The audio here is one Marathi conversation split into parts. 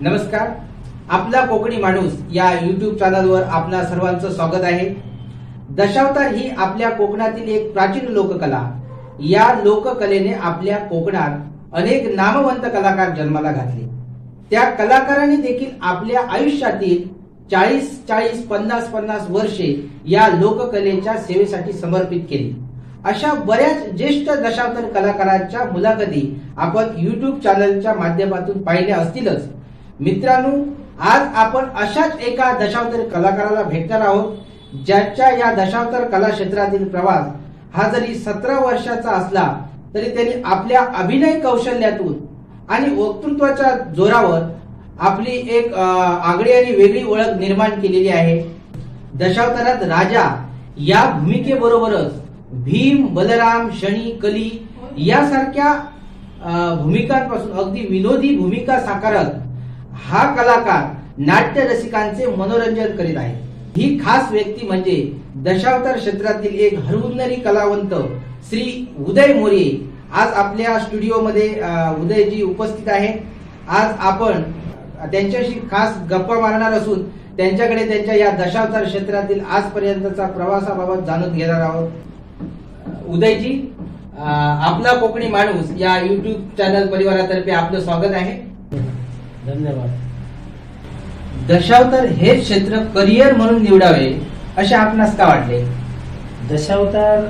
नमस्कार, आपला कोकणी माणूस या YouTube चॅनलवर आपणा सर्वांचं स्वागत आहे। दशावतार ही आपल्या कोकणातील एक प्राचीन लोककला। या लोककलेने आपल्या कोकणात अनेक नामवंत कलाकार जन्माला घातले। त्या कलाकारांनी देखील आपल्या आयुष्यातील 40-40, 50-50 वर्षे या लोककलेच्या सेवेसाठी समर्पित केली। अशा बऱ्याच ज्येष्ठ दशावतार कलाकारांच्या मुलाखती आपण YouTube चॅनलच्या माध्यमातून पाहिल्या असतीलच। मित्रांनो, आज आपण अशाच एका दशावतार कलाकाराला भेटणार आहोत, ज्याच्या या दशावतार कला क्षेत्रातील प्रवास हा जरी 17 वर्षाचा असला तरी त्यांनी आपल्या अभिनय कौशल्यातून आणि वक्तृत्वाच्या जोरावर आपली एक आगळी आणि वेगळी ओळख निर्माण केलेली आहे। दशावतारात राजा या भूमिकेबरोबरच भीम, बलराम, शनी, कली यासारख्या भूमिकांपासून अगदी विनोदी भूमिका साकारत हा कलाकार नाट्य रसिकांचे मनोरंजन करीत आहे। ही खास व्यक्ती म्हणजे दशावतार क्षेत्रातील एक हरहुन्नरी कलावंत श्री उदय मोरे। आज आपल्या स्टुडिओमध्ये उदयजी उपस्थित आहेत। आज आपण त्यांच्याशी खास गप्पा मारणार असून त्यांच्याकडे त्यांच्या या दशावतार क्षेत्रातील आजपर्यंतचा प्रवासाबाबत जाणून घेणार आहोत। उदयजी, आपला कोकणी माणूस या YouTube चॅनल परिवारातर्फे आपलं स्वागत आहे। धन्यवाद। दशावतार हे क्षेत्र करिअर म्हणून निवडावे असे आपणास का वाटले? दशावतार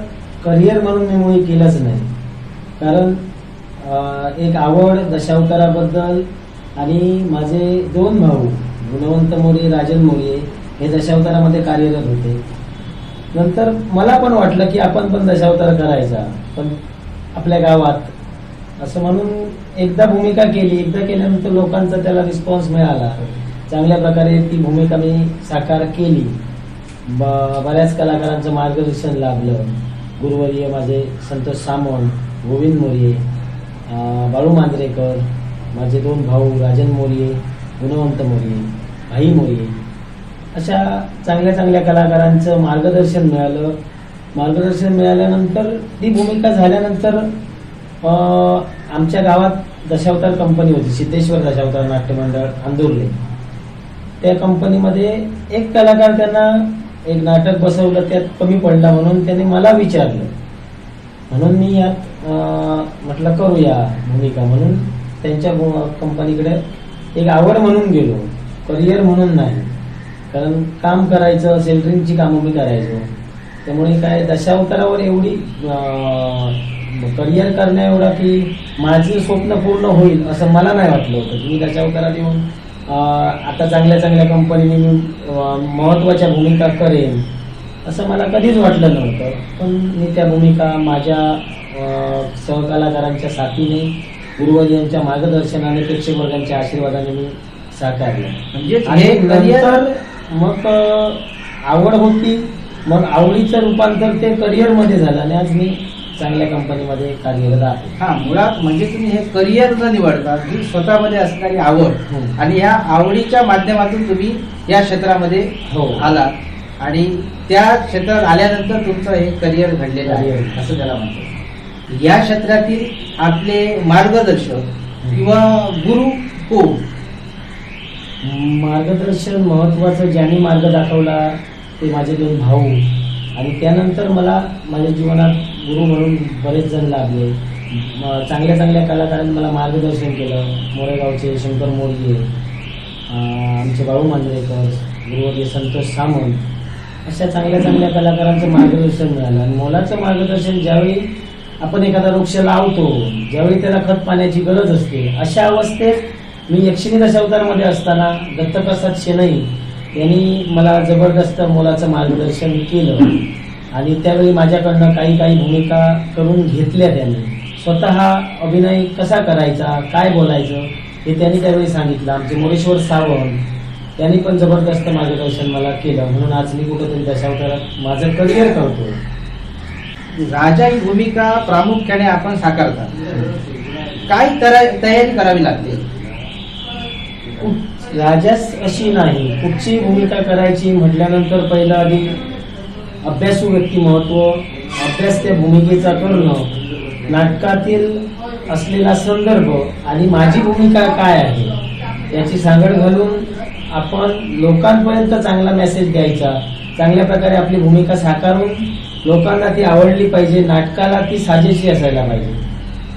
करिअर म्हणून मी मुळी केलंच नाही, कारण एक आवड दशावताराबद्दल आणि माझे 2 भाऊ गुणवंत मोरे, राजन मोरे हे दशावतारामध्ये कार्यरत होते। नंतर मला पण वाटलं की आपण पण दशावतार करायचा, पण आपल्या गावात असं म्हणून एकदा भूमिका केली। एकदा केल्यानंतर लोकांचा त्याला रिस्पॉन्स मिळाला, चांगल्या प्रकारे ती भूमिका मी साकार केली। बऱ्याच कलाकारांचं मार्गदर्शन लाभलं। गुरुवर्य माझे संतोष सामंत, गोविंद मोरे, बाळू मांजरेकर, माझे 2 भाऊ राजन मोरे, गुणवंत मोरे, भाई मोरे, अशा चांगल्या चांगल्या कलाकारांचं मार्गदर्शन मिळालं। मार्गदर्शन मिळाल्यानंतर ती भूमिका झाल्यानंतर आमच्या गावात दशावतार कंपनी होती, सिद्धेश्वर दशावतार नाट्य मंडळ अंदुर्ले। त्या कंपनीमध्ये एक कलाकार त्यांना एक नाटक बसवलं, त्यात कमी पडला म्हणून त्यांनी मला विचारलं, म्हणून मी यात म्हटलं करूया भूमिका म्हणून त्यांच्या कंपनीकडे एक आवड म्हणून गेलो, करिअर म्हणून नाही। कारण काम करायचं, सेंटरिंगची कामं मी करायचो, त्यामुळे काय दशावतारावर एवढी करिअर करण्या एवढा की माझे स्वप्न पूर्ण होईल असं मला नाही वाटलं होतं। मी दशावतारात येऊन आता चांगल्या चांगल्या कंपनीने महत्वाच्या भूमिका करेन असं मला कधीच वाटलं नव्हतं। पण मी त्या भूमिका माझ्या सहकलाकारांच्या साथीने, गुरुवर्यांच्या मार्गदर्शनाने, प्रेक्षक वर्गांच्या आशीर्वादाने मी साकारलं। म्हणजे आणि नंतर मग आवड होती, मग आवडीचं रूपांतर ते करिअर मध्ये झालं आणि आज मी चांगल्या कंपनीमध्ये कार्यरत आहे। हा, मुळात म्हणजे तुम्ही हे करिअर न निवडता ही स्वतःमध्ये असणारी आवड आणि या आवडीच्या माध्यमातून तुम्ही या क्षेत्रामध्ये आलात आणि त्या क्षेत्रात आल्यानंतर तुमचं हे करिअर घडलेलं आहे असं त्याला म्हणतात। या क्षेत्रातील आपले मार्गदर्शक किंवा गुरु कोण? मार्गदर्शन महत्वाचं ज्यांनी मार्ग दाखवला ते माझे 2 भाऊ, आणि त्यानंतर मला माझ्या जीवनात गुरु म्हणून बरेच जण लाभले। चांगल्या चांगल्या कलाकारांनी मला मार्गदर्शन केलं। मोरेगावचे शंकर मोरे, आमचे बाळू मांजरेकर, गुरुवर्य संतोष सामंत, अशा चांगल्या चांगल्या कलाकारांचं मार्गदर्शन मिळालं। आणि मोलाचं मार्गदर्शन ज्यावेळी आपण एखादा वृक्ष लावतो, ज्यावेळी त्याला खत पाण्याची गरज असते, अशा अवस्थेत मी यक्षिणी दशावतारमध्ये असताना दत्तप्रसाद शेणई यांनी मला जबरदस्त मोलाचं मार्गदर्शन केलं आणि त्यावेळी माझ्याकडनं काही भूमिका करून घेतल्या। त्यांनी स्वतः अभिनय कसा करायचा, काय बोलायचं हे त्यांनी त्यावेळी सांगितलं। आमचे मोरेश्वर सावंत यांनी पण जबरदस्त मार्गदर्शन मला केलं, म्हणून आज मी कुठेतरी दशावतारात माझं करिअर करतो। राजा ही भूमिका प्रामुख्याने आपण साकारता, काय तयारी करावी लागते? राजाच अशी नाही, कुठची भूमिका करायची म्हटल्यानंतर पहिलं आधी अभ्यासू व्यक्तिमत्व, अभ्यास त्या भूमिकेचा करणं, नाटकातील असलेला संदर्भ आणि माझी भूमिका काय आहे याची सांगड घालून आपण लोकांपर्यंत चांगला मेसेज द्यायचा, चांगल्या प्रकारे आपली भूमिका साकारून लोकांना ती आवडली पाहिजे, नाटकाला ती साजेशी असायला पाहिजे.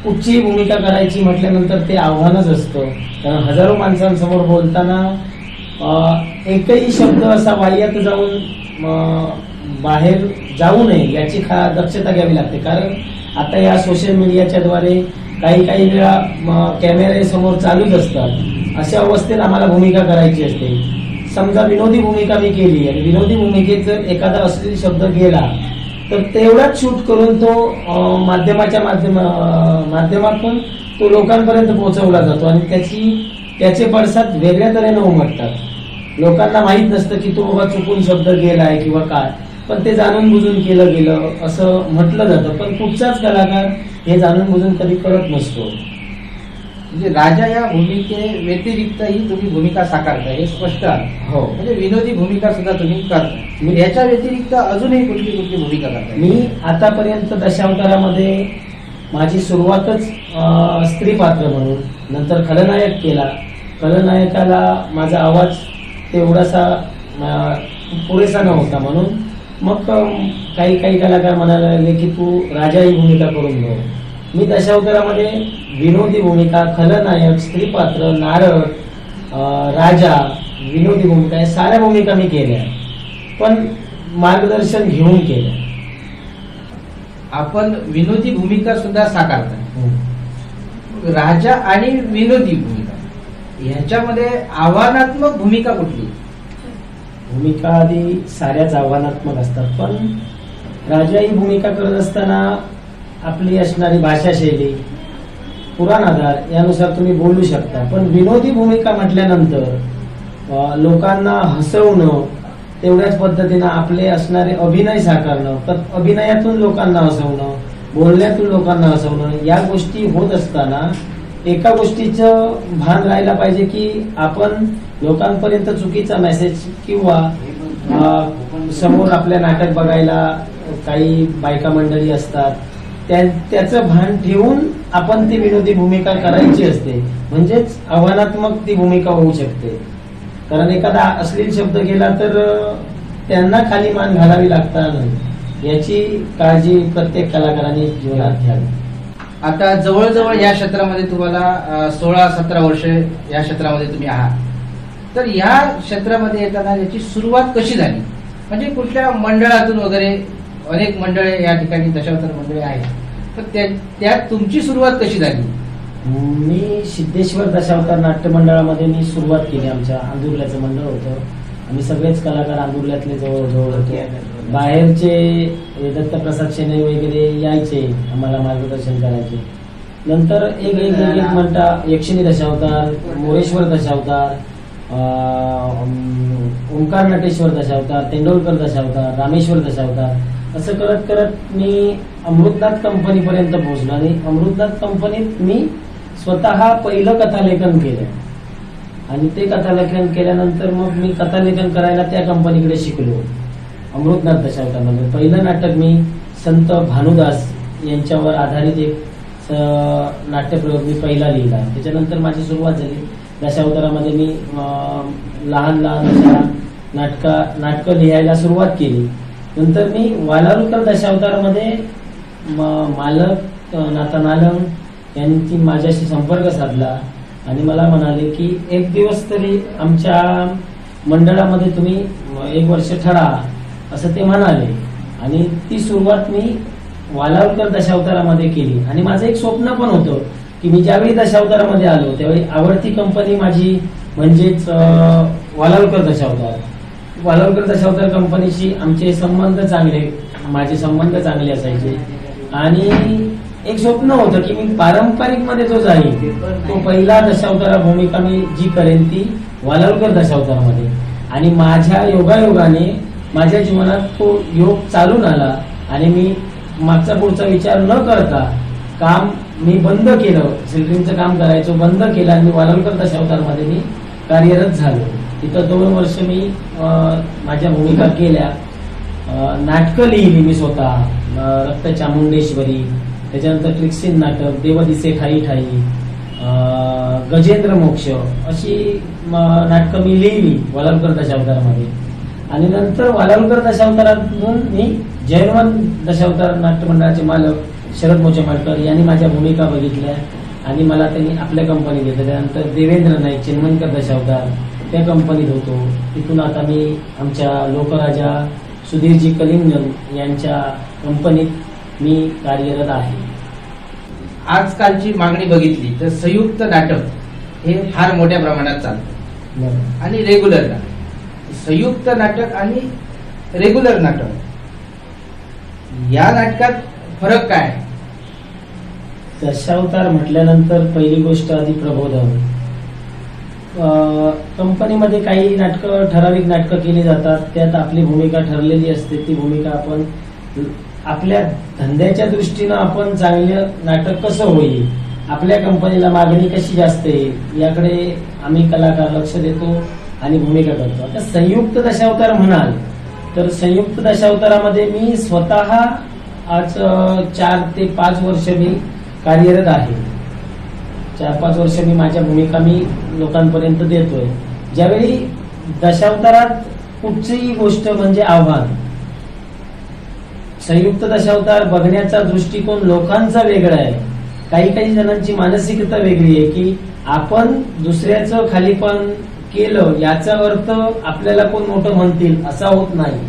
कुठचीही भूमिका करायची म्हटल्यानंतर ते आव्हानच असतं, कारण हजारो माणसांसमोर बोलताना एकही शब्द असा वाह्यात जाऊन बाहेर जाऊ नये याची दक्षता घ्यावी लागते. कारण आता या सोशल मीडियाच्या द्वारे काही वेळा कॅमेरे समोर चालूच असतात. अशा अवस्थेत आम्हाला भूमिका करायची असते. समजा विनोदी भूमिका मी केली आणि विनोदी भूमिकेत जर एखादा अश्लील शब्द गेला तर तेवढाच शूट करून तो माध्यमातून तो लोकांपर्यंत पोहोचवला जातो आणि त्याचे पडसाद वेगळ्या तऱ्हेने उमटतात. लोकांना माहीत नसतं की तो बाबा चुकून शब्द गेलाय किंवा काय, पण ते जाणून बुजून केलं गेलं असं म्हटलं जातं. पण कुठचाच कलाकार हे जाणून बुजून कधी करत नसतो. म्हणजे राजा या भूमिके व्यतिरिक्तही तुम्ही भूमिका साकारता हे स्पष्ट आहे. हो, म्हणजे विनोदी भूमिका सुद्धा तुम्ही करता. याच्या व्यतिरिक्त अजूनही कुठली भूमिका करता? मी आतापर्यंत दशावतारामध्ये माझी सुरुवातच स्त्री पात्र म्हणून, नंतर खलनायक केला. खलनायकाला माझा आवाज तेवढासा पुरेसा नव्हता, म्हणून मग काही कलाकार म्हणायला लागले की तू राजा ही भूमिका करून घे. मी दशावतारामध्ये विनोदी भूमिका, खलनायक, स्त्री पात्र, नारळ, राजा, विनोदी भूमिका या साऱ्या भूमिका मी केल्या, पण मार्गदर्शन घेऊन केल्या. आपण विनोदी भूमिका सुद्धा साकारता. राजा आणि विनोदी भूमिका ह्याच्यामध्ये आव्हानात्मक भूमिका कुठली? भूमिका आधी साऱ्याच आव्हानात्मक असतात, पण राजा ही भूमिका करत असताना आपली असणारी भाषाशैली, पुराण आधार यानुसार तुम्ही बोलू शकता. पण विनोदी भूमिका म्हटल्यानंतर लोकांना हसवणं, तेवढ्याच पद्धतीनं आपले असणारे अभिनय साकारणं, तर अभिनयातून लोकांना हसवणं, बोलण्यातून लोकांना हसवणं, या गोष्टी होत असताना एका गोष्टीचं भान राहायला पाहिजे की आपण लोकांपर्यंत चुकीचा मेसेज किंवा समोर आपल्या नाटक बघायला काही बायका मंडळी असतात त्याचं भान ठेवून आपण ती विनोदी भूमिका करायची असते, म्हणजेच आव्हानात्मक ती भूमिका होऊ शकते. कारण एखादा अश्लील शब्द गेला तर त्यांना खाली मान घालावी लागणार नाही, याची काळजी प्रत्येक कलाकारांनी जीवनात घ्यावी. आता जवळजवळ या क्षेत्रामध्ये तुम्हाला 16-17 वर्ष या क्षेत्रामध्ये तुम्ही आहात, तर या क्षेत्रामध्ये येताना याची सुरुवात कशी झाली? म्हणजे कुठल्या मंडळातून वगैरे? अनेक मंडळे या ठिकाणी दशावतार मंडळे आहेत, तर त्यात तुमची सुरुवात कशी झाली? मी सिद्धेश्वर दशावतार नाट्य मंडळामध्ये मी सुरुवात केली. आमच्या आंदुर्ल्याचं मंडळ होतं. आम्ही सगळेच कलाकार आंदुर्ल्यातले जवळ होते. बाहेरचे दत्तप्रसाद शेने वगैरे यायचे आम्हाला मार्गदर्शन करायचे. नंतर एक म्हणता यक्षिणी दशावतार, मोरेश्वर दशावतार, ओंकार नटेश्वर दशावतार, तेंडोलकर दशावतार, रामेश्वर दशावतार, असं करत करत मी अमृतनाथ कंपनी पर्यंत पोहोचलो. आणि अमृतनाथ कंपनीत मी स्वतः पहिलं कथालेखन केलं आणि ते कथालेखन केल्यानंतर मग मी कथालेखन करायला त्या कंपनीकडे शिकलो. अमृतनाथ दशावतारमध्ये पहिलं नाटक मी संत भानुदास यांच्यावर आधारित एक नाट्यप्रयोग मी पहिला लिहिला. त्याच्यानंतर माझी सुरुवात झाली दशावतारामध्ये. मी लहान अशा नाटकं लिहायला सुरुवात केली. नंतर मी वालारुकर दशावतारामध्ये मालक नाथा नालम यांनी माझ्याशी संपर्क साधला आणि मला म्हणाले की एक दिवस तरी आमच्या मंडळामध्ये तुम्ही 1 वर्ष ठरा, असं ते म्हणाले. आणि ती सुरुवात मी वालारुकर दशावतारामध्ये केली. आणि माझं एक स्वप्न पण होतं की मी ज्यावेळी दशावतारामध्ये आलो त्यावेळी आवडती कंपनी माझी म्हणजेच वालारुकर दशावतार. वालारुकर दशावतार कंपनीशी आमचे संबंध चांगले, माझे संबंध चांगले असायचे. आणि एक स्वप्न होतं की मी पारंपरिक मध्ये जो जाईल तो पहिला दशावतारा भूमिका मी जी करेन ती वालारुकर दशावतारामध्ये. आणि माझ्या योगायोगाने माझ्या जीवनात तो योग चालून आला आणि मी मागचा पुढचा विचार न करता काम मी बंद केलं. सिल्किंगचं काम करायचं बंद केलं आणि वालारुकर दशावतारमध्ये मी कार्यरत झालो. तिथं 2 वर्ष मी माझ्या भूमिका केल्या. नाटकं लिहिली मी स्वतः. रक्त चामुंडेश्वरी, त्याच्यानंतर ट्रिक्सिन नाटक, देव दिसे ठाई ठाई, गजेंद्र मोक्ष अशी नाटकं मी लिहिली वालावलकर दशावतारामध्ये. आणि नंतर वालावलकर दशावतारातून मी जैनवन दशावतार नाट्य मंडळाचे मालक शरद मोचेमाडकर यांनी माझ्या भूमिका बघितल्या आणि मला त्यांनी आपल्या कंपनीत घेतलं. त्यानंतर देवेंद्र नाईक चिन्मयकर दशावतार त्या कंपनीत होतो. तिथून आता मी आमच्या लोकराजा सुधीरजी कलिंगन यांच्या कंपनीत मी कार्यरत आहे. आजकालची मागणी बघितली तर संयुक्त नाटक हे फार मोठ्या प्रमाणात चालतं आणि रेग्युलर नाटक. संयुक्त नाटक आणि रेग्युलर नाटक या नाटकात फरक काय? दशावतार म्हटल्यानंतर पहिली गोष्ट आधी प्रबोधन. कंपनीमध्ये काही नाटकं ठराविक नाटकं केली जातात, त्यात आपली भूमिका ठरलेली असते. ती भूमिका आपण आपल्या धंद्याच्या दृष्टीनं आपण चांगलं नाटक कसं होईल, आपल्या कंपनीला मागणी कशी जास्त येईल याकडे आम्ही कलाकार लक्ष देतो आणि भूमिका करतो. आता संयुक्त दशावतार म्हणाल तर संयुक्त दशावतारामध्ये मी स्वतः आज 4 ते 5 वर्ष मी कार्यरत आहे. 4-5 वर्ष मी माझ्या भूमिका मी लोकांपर्यंत देतोय. ज्यावेळी दशावतारात कुठचीही गोष्ट म्हणजे आव्हान, संयुक्त दशावतार बघण्याचा दृष्टिकोन लोकांचा वेगळा आहे. काही जणांची मानसिकता वेगळी आहे की आपण दुसऱ्याचं खालीपण केलं याचा अर्थ आपल्याला कोण मोठं म्हणतील असा होत नाही.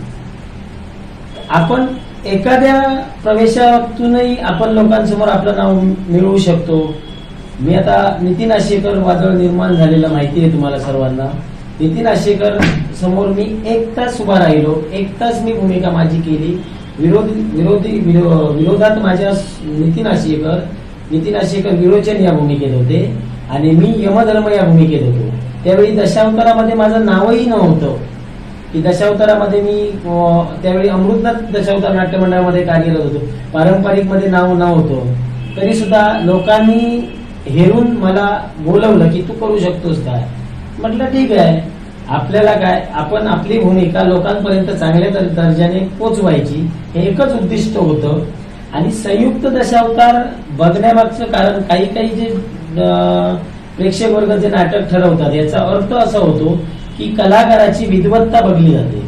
आपण एखाद्या प्रवेशातूनही आपण लोकांसमोर आपलं नाव मिळवू शकतो. मी आता नितीन आशेकर वादळ निर्माण झालेलं माहिती आहे तुम्हाला सर्वांना. नितीन आशेकर समोर मी 1 तास उभा राहिलो, 1 तास मी भूमिका माझी केली. विरोधात माझ्या नितीन आशेकर विरोचन या भूमिकेत होते आणि मी यमधर्म या भूमिकेत होतो. त्यावेळी दशावतारामध्ये माझं नावही नव्हतं की दशावतारामध्ये मी त्यावेळी अमृतनाथ दशावतार नाट्य मंडळामध्ये कार्यरत होतो. पारंपरिक मध्ये नाव नव्हतं तरी सुद्धा लोकांनी हेरून मला बोलवलं की तू करू शकतोस काय. म्हटलं ठीक आहे, आपल्याला काय, आपण आपली भूमिका लोकांपर्यंत चांगल्या दर्जाने पोचवायची हे एकच उद्दिष्ट होतं. आणि संयुक्त दशावतार बघण्यामागचं कारण काही जे प्रेक्षक वर्ग जे नाटक ठरवतात याचा अर्थ असा होतो की कलाकाराची विद्वत्ता बघली जाते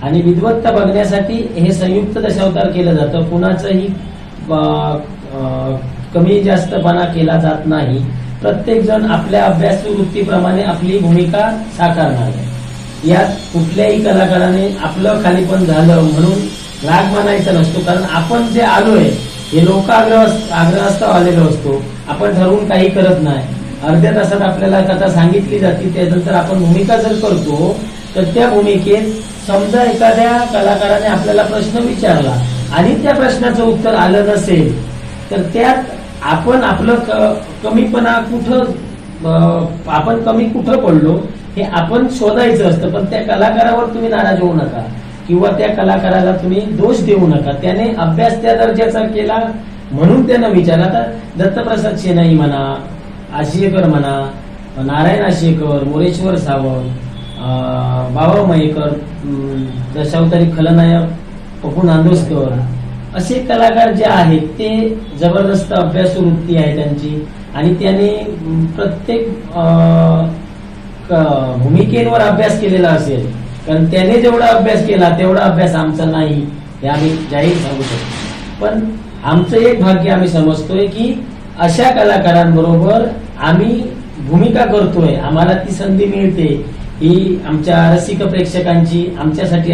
आणि विद्वत्ता बघण्यासाठी हे संयुक्त दशावतार केलं जातं. कुणाचंही कमी जास्तपणा केला जात नाही. प्रत्येक जण आपल्या अभ्यासू वृत्तीप्रमाणे आपली भूमिका साकारणार आहे. यात कुठल्याही कलाकाराने आपलं खालीपण झालं म्हणून राग मानायचा नसतो. कारण आपण जे आलोय हे लोक आग्रहास्तव आलेलो असतो. आपण ठरवून काही करत नाही. अर्ध्या तासात आपल्याला कथा सांगितली जाते, त्यानंतर आपण भूमिका जर करतो तर त्या भूमिकेत समजा एखाद्या कलाकाराने आपल्याला प्रश्न विचारला आणि त्या प्रश्नाचं उत्तर आलं नसेल तर त्यात आपण आपलं कमीपणा आपण कमी कुठं पडलो हे आपण शोधायचं असतं. पण त्या कलाकारावर तुम्ही नाराज होऊ नका किंवा त्या कलाकाराला तुम्ही दोष देऊ नका. त्याने अभ्यास त्या दर्जाचा केला म्हणून त्यानं विचारला. तर दत्तप्रसाद शेनाई म्हणा, आशियेकर म्हणा, नारायण आशियेकर, मोरेश्वर सावंत, बाबा मयेकर, दशावतारी खलनायक पप्पू नांदोसकर असे कलाकार जे आहेत ते जबरदस्त अभ्यासू वृत्ती आहे त्यांची. आणि त्याने प्रत्येक भूमिकेवर अभ्यास केलेला असेल. कारण त्याने जेवढा अभ्यास केला तेवढा अभ्यास आमचा नाही हे आम्ही जाहीर सांगू शकतो. पण आमचं एक भाग्य आम्ही समजतोय की अशा कलाकारांबरोबर आम्ही भूमिका करतोय, आम्हाला ती संधी मिळते. ही आमच्या रसिक प्रेक्षकांची आमच्यासाठी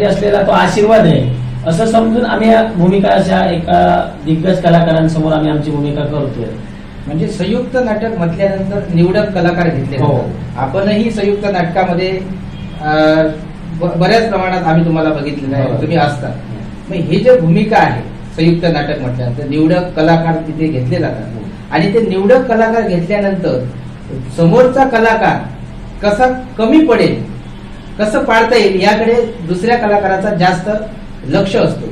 असलेला तो आशीर्वाद आहे असं समजून आम्ही भूमिका अशा एका दिग्गज कलाकारांसमोर आम्ही आमची भूमिका करतोय. म्हणजे संयुक्त नाटक म्हटल्यानंतर निवडक कलाकार घेतले. आपणही संयुक्त नाटकामध्ये बऱ्याच प्रमाणात आम्ही तुम्हाला बघितलेलं आहे, तुम्ही असता. मग हे जे भूमिका आहे संयुक्त नाटक म्हटल्यानंतर निवडक कलाकार तिथे घेतले जातात आणि ते निवडक कलाकार घेतल्यानंतर समोरचा कलाकार कसा कमी पडेल, कसं पाळता येईल याकडे दुसऱ्या कलाकाराचा जास्त लक्ष असतो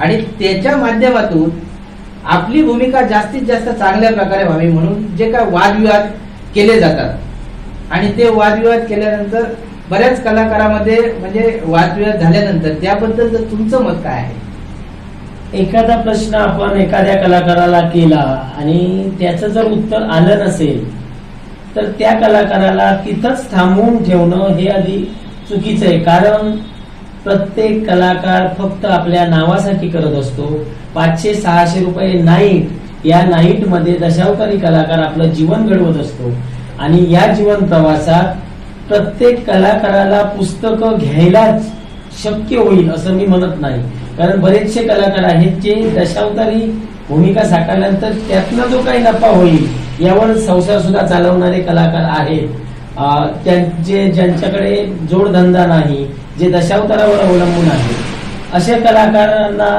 आणि त्याच्या माध्यमातून आपली भूमिका जास्तीत जास्त चांगल्या प्रकारे व्हावी म्हणून जे काय वादविवाद केले जातात आणि ते वादविवाद केल्यानंतर बऱ्याच कलाकारामध्ये म्हणजे वादविवाद झाल्यानंतर त्याबद्दल तुमचं मत काय आहे? एखादा प्रश्न आपण एखाद्या कलाकाराला केला आणि त्याचं जर उत्तर आलं नसेल तर त्या कलाकाराला तिथंच थांबवून ठेवणं हे आधी चुकीचं आहे. कारण प्रत्येक कलाकार फक्त आपल्या नावासाठी करत असतो. 500-600 रुपये नाईट, या नाईट मध्ये दशावतारी कलाकार आपलं जीवन घडवत असतो. आणि या जीवन प्रवासात प्रत्येक कलाकाराला पुस्तकं घ्यायलाच शक्य होईल असं मी म्हणत नाही. कारण बरेचसे कलाकार आहेत जे दशावतारी भूमिका साकारल्यानंतर त्यातनं जो काही नफा होईल यावर संसार सुद्धा चालवणारे कलाकार आहेत. ज्यांच्याकडे जोडधंदा नाही, जे दशावतारावर अवलंबून आहेत, अशा कलाकारांना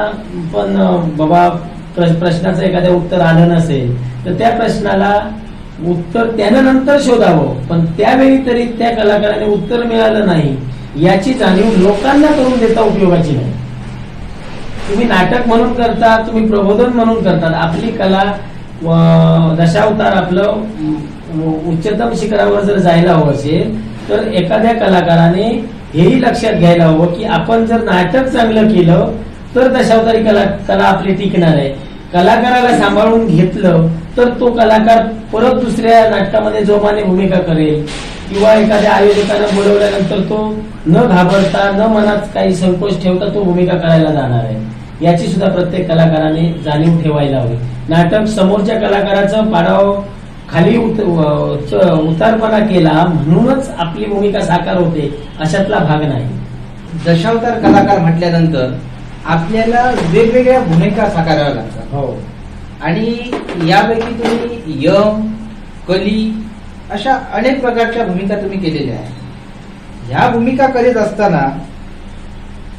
पण बाबा प्रश्नाचं एखाद्या उत्तर आलं नसेल तर त्या प्रश्नाला उत्तर त्यानं नंतर शोधावं. पण त्यावेळी तरी त्या कलाकाराने उत्तर मिळालं नाही याची जाणीव लोकांना करून देता उपयोगाची नाही. तुम्ही नाटक म्हणून करता, तुम्ही प्रबोधन म्हणून करतात. आपली कला दशावतार आपलं उच्चतम शिखरावर जर जायला हवं असेल तर एखाद्या कलाकाराने हेही लक्षात घ्यायला हवं की आपण जर नाटक चांगलं केलं तर दशावतारी कला आपली टिकणार आहे. कलाकाराला सांभाळून घेतलं तर तो कलाकार परत दुसऱ्या नाटकामध्ये जोमाने भूमिका करेल किंवा एखाद्या आयोजकानं बोलवल्यानंतर तो न घाबरता, न मनात काही संकोच ठेवता तो भूमिका करायला जाणार आहे. याची सुद्धा प्रत्येक कलाकाराने जाणीव ठेवायला हवी. नाटक समोरच्या कलाकाराचं पाडाव खाली उतारपणा केला म्हणूनच आपली भूमिका साकार होते अशातला भाग नाही. दशावतार कलाकार म्हटल्यानंतर आपल्याला वेगवेगळ्या भूमिका साकाराव्या लागतात. हो. आणि यापैकी तुम्ही यम, कली अशा अनेक प्रकारच्या भूमिका तुम्ही केलेल्या आहेत. ह्या भूमिका करीत असताना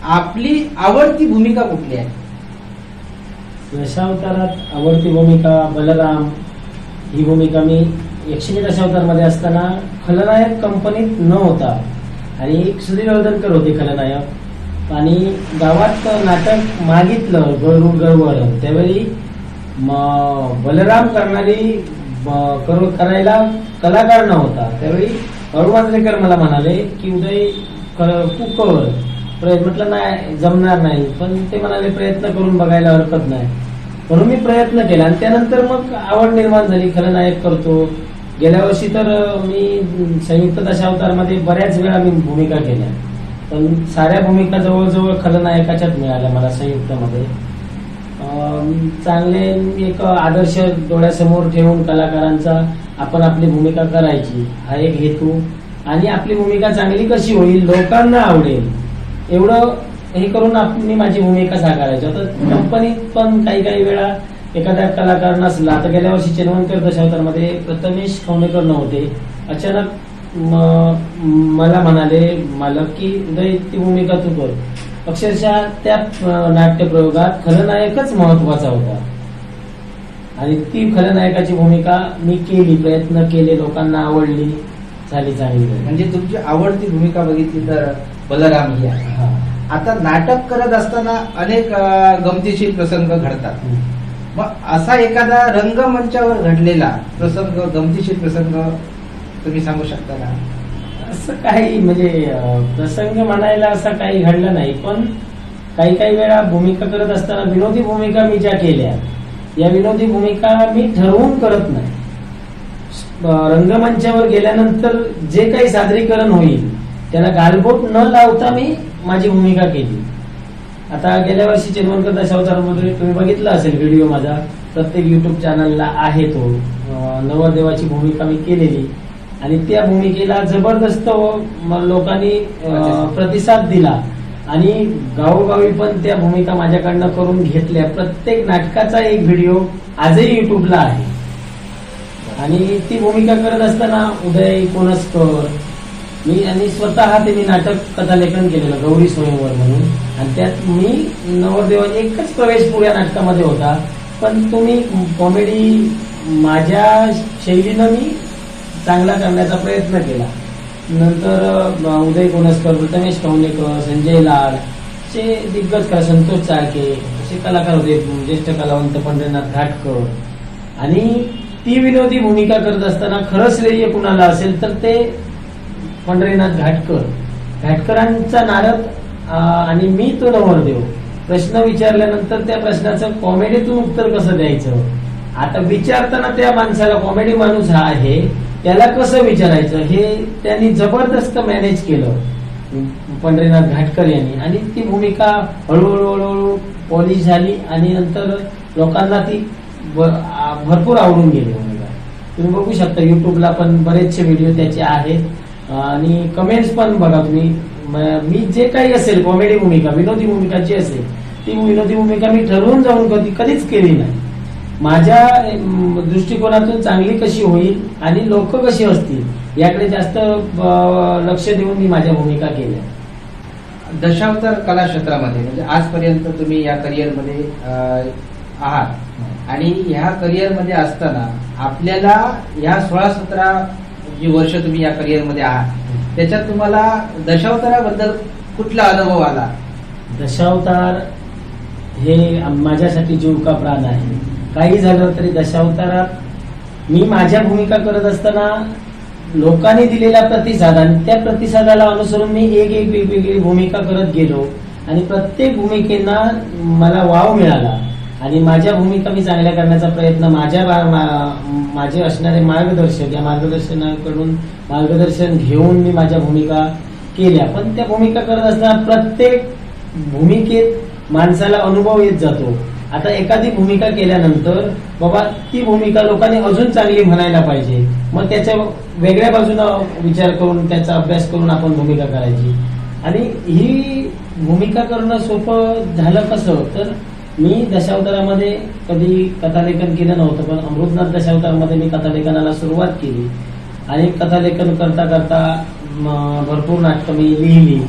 आपली आवडती भूमिका कुठली आहे? दशावतारात आवडती भूमिका बलराम. ही भूमिका मी 108 दशावतार मध्ये असताना खलनायक कंपनीत न होता आणि सुधीर वर्धनकर होते खलनायक. आणि गावात नाटक मागितलं गरुड त्यावेळी बलराम करायला कलाकार नव्हता. त्यावेळी अरुणाचलेकर मला म्हणाले की उदय तू कर प्रयत्न. म्हटलं नाही, जमणार नाही. पण ते म्हणाले प्रयत्न करून बघायला हरकत नाही. म्हणून मी प्रयत्न केला आणि त्यानंतर मग आवड निर्माण झाली. खलनायक करतो. गेल्या वर्षी तर मी संयुक्त दशावतार मध्ये बऱ्याच वेळा मी भूमिका केल्या, पण साऱ्या भूमिका जवळजवळ खलनायकाच्याच मिळाल्या मला संयुक्त मध्ये. चांगले एक आदर्श डोळ्यासमोर ठेवून कलाकारांचा आपण आपली भूमिका करायची हा एक हेतू. आणि आपली भूमिका चांगली कशी होईल, लोकांना आवडेल एवढं हे करून मी माझी भूमिका साकारायची. आता कंपनीत पण काही वेळा एखाद्या कलाकार नसला. आता गेल्या वर्षी चेनवणकर दशावतार मध्ये प्रथमेश खवणेकर नव्हते. अचानक मला म्हणाले मालक की उदय ती भूमिका तू कर. अक्षरशः त्या नाट्य प्रयोगात खलनायकच महत्वाचा होता आणि ती खलनायकाची भूमिका मी केली, प्रयत्न केले, लोकांना आवडली, झाली चांगली. म्हणजे तुमची आवडती भूमिका बघितली तर बलराम ही आहे. आता नाटक करत असताना अनेक गमतीशीर प्रसंग घडतात. मग असा एखादा रंगमंचावर घडलेला प्रसंग, गमतीशीर प्रसंग तुम्ही सांगू शकता का? असं काही म्हणजे प्रसंग म्हणायला असं काही घडलं नाही, पण काही वेळा भूमिका करत असताना विनोदी भूमिका मी ज्या केल्या या विनोदी भूमिका मी ठरवून करत नाही. रंगमंचावर गेल्यानंतर जे काही सादरीकरण होईल त्याला गालबोट न लावता मी माझी भूमिका केली. आता गेल्या वर्षी चेनवणकर दशावतारमध्ये तुम्ही बघितलं असेल व्हिडिओ माझा, प्रत्येक युट्यूब चॅनलला आहे तो. नवरदेवाची भूमिका मी केलेली आणि त्या भूमिकेला जबरदस्त लोकांनी प्रतिसाद दिला आणि गावोगावी पण त्या भूमिका माझ्याकडनं करून घेतल्या. प्रत्येक नाटकाचा एक व्हिडिओ आजही युट्यूबला आहे. आणि ती भूमिका करत असताना उदय कोणसकर मी स्वतः ते मी नाटक कथालेखन केलेलं गौरी स्वयंवर म्हणून. आणि त्यात मी नवरदेवाने एकच प्रवेश पुऱ्या नाटकामध्ये होता, पण तुम्ही कॉमेडी माझ्या शैलीनं मी चांगला करण्याचा प्रयत्न केला. नंतर उदय कोणसकर, प्रथमेश खवणेकर, संजय लाड असे दिग्गज कला, संतोष चाळके असे कलाकार होते, ज्येष्ठ कलावंत पंढरीनाथ घाटकर. आणि ती विनोदी भूमिका करत असताना खरंच श्रेय कुणाला असेल तर ते पंढरीनाथ घाटकरांचा नारद आणि मी तो नवरदेव. प्रश्न विचारल्यानंतर त्या प्रश्नाचं कॉमेडीतून उत्तर कसं द्यायचं, आता विचारताना त्या माणसाला, कॉमेडी माणूस हा आहे, त्याला कसं विचारायचं हे त्यांनी जबरदस्त मॅनेज केलं पंढरीनाथ घाटकर यांनी, आणि ती भूमिका हळूहळू पॉलिश झाली आणि नंतर लोकांना ती भरपूर आवडून गेली भूमिका. तुम्ही बघू शकता युट्यूबला पण बरेचसे व्हिडिओ त्याचे आहेत आणि कमेंट्स पण बघा तुम्ही. मी जे काही असेल कॉमेडी भूमिका, विनोदी भूमिका जी असेल ती विनोदी भूमिका मी ठरवून जाऊन कधीच केली नाही. माझ्या दृष्टिकोनातून चांगली कशी होईल आणि लोक कशी असतील याकडे जास्त लक्ष देऊन मी माझ्या भूमिका केल्या. दशावतार कला क्षेत्रामध्ये म्हणजे आजपर्यंत तुम्ही या करिअरमध्ये आहात आणि ह्या करिअरमध्ये असताना आपल्याला ह्या 16-17 जी वर्ष तुम्ही या करिअरमध्ये आहात त्याच्यात तुम्हाला दशावताराबद्दल कुठला अनुभव आला? दशावतार हे माझ्यासाठी जीव का प्राण आहे. काही झालं तरी दशावतारात मी माझ्या भूमिका करत असताना लोकांनी दिलेला प्रतिसाद आणि त्या प्रतिसादाला अनुसरून मी एक वेगवेगळी भूमिका करत गेलो आणि प्रत्येक भूमिकेना मला वाव मिळाला आणि माझ्या भूमिका मी चांगल्या करण्याचा प्रयत्न माझे असणारे मार्गदर्शक या मार्गदर्शनाकडून मार्गदर्शन घेऊन मी माझ्या भूमिका केल्या. पण त्या भूमिका करत असताना प्रत्येक भूमिकेत माणसाला अनुभव येत जातो. आता एखादी भूमिका केल्यानंतर बाबा ती भूमिका लोकांनी अजून चांगली म्हणायला पाहिजे, मग त्याच्या वेगळ्या बाजूनं विचार करून त्याचा अभ्यास करून आपण भूमिका करायची. आणि ही भूमिका करणं सोपं झालं कसं, तर मी दशावतारामध्ये कधी कथालेखन केलं नव्हतं, पण अमृतनाथ दशावतारमध्ये मी कथालेखनाला सुरुवात केली आणि कथालेखन करता करता भरपूर नाटकं मी लिहिली.